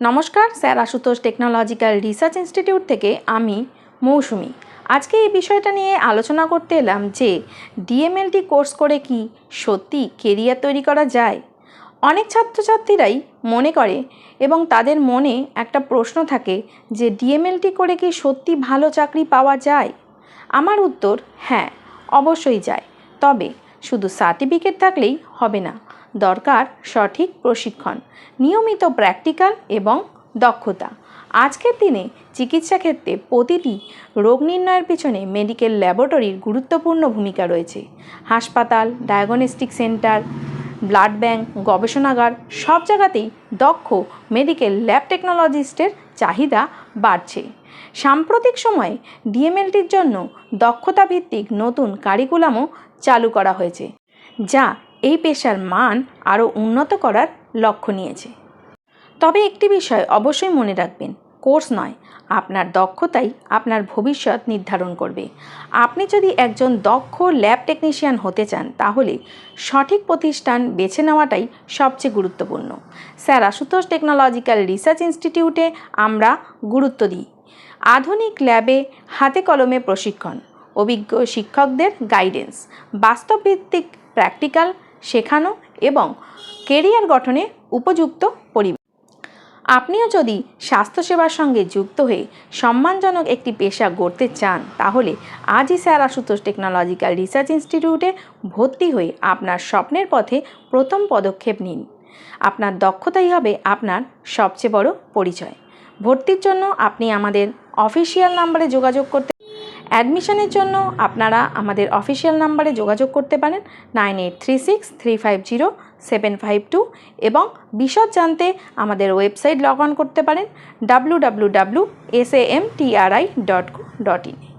নমস্কার, sir Ashutosh technological research institute থেকে আমি মৌসুমি। আজকে এই বিষয়টা নিয়ে আলোচনা করতে এলাম যে ডিএমএলটি কোর্স করে কি সত্যি কেরিয়ার তৈরি করা যায়। অনেক ছাত্রছাত্রীরাই মনে করে এবং তাদের মনে একটা প্রশ্ন থাকে যে ডিএমএলটি করে কি সত্যি ভালো চাকরি পাওয়া যায়। আমার উত্তর হ্যাঁ, অবশ্যই যায়। তবে শুধু সার্টিফিকেট থাকলেই হবে না, দরকার সঠিক প্রশিক্ষণ, নিয়মিত প্র্যাকটিক্যাল এবং দক্ষতা। আজকের দিনে চিকিৎসা ক্ষেত্রে প্রতিটি রোগ নির্ণয়ের পিছনে মেডিকেল ল্যাবরেটরির গুরুত্বপূর্ণ ভূমিকা রয়েছে। হাসপাতাল, ডায়াগনস্টিক সেন্টার, ব্লাড ব্যাংক, গবেষণাগার সব জায়গাতেই দক্ষ মেডিকেল ল্যাব টেকনোলজিস্টের চাহিদা বাড়ছে। সাম্প্রতিক সময়ে ডিএমএলটির জন্য দক্ষতা ভিত্তিক নতুন কারিকুলামও চালু করা হয়েছে, যা এই পেশার মান আরও উন্নত করার লক্ষ্য নিয়েছে। তবে একটি বিষয় অবশ্যই মনে রাখবেন, কোর্স নয়, আপনার দক্ষতাই আপনার ভবিষ্যৎ নির্ধারণ করবে। আপনি যদি একজন দক্ষ ল্যাব টেকনিশিয়ান হতে চান তাহলে সঠিক প্রতিষ্ঠান বেছে নেওয়াটাই সবচেয়ে গুরুত্বপূর্ণ। স্যার আশুতোষ টেকনোলজিক্যাল রিসার্চ ইনস্টিটিউটে আমরা গুরুত্ব দিই আধুনিক ল্যাবে হাতে কলমে প্রশিক্ষণ, অভিজ্ঞ শিক্ষকদের গাইডেন্স, বাস্তবভিত্তিক প্র্যাকটিক্যাল শেখানো এবং কেরিয়ার গঠনে উপযুক্ত পরিবেশ। আপনিও যদি স্বাস্থ্যসেবার সঙ্গে যুক্ত হয়ে সম্মানজনক একটি পেশা গড়তে চান তাহলে আজই স্যার আশুতোষ টেকনোলজিক্যাল রিসার্চ ইনস্টিটিউটে ভর্তি হয়ে আপনার স্বপ্নের পথে প্রথম পদক্ষেপ নিন। আপনার দক্ষতাই হবে আপনার সবচেয়ে বড় পরিচয়। ভর্তির জন্য আপনি আমাদের অফিসিয়াল নাম্বারে যোগাযোগ করতে অ্যাডমিশনের জন্য আপনারা আমাদের অফিসিয়াল নাম্বারে যোগাযোগ করতে পারেন 9836350752 এবং বিশদ জানতে আমাদের ওয়েবসাইট লগ অন করতে পারেন www.samtri.co.in।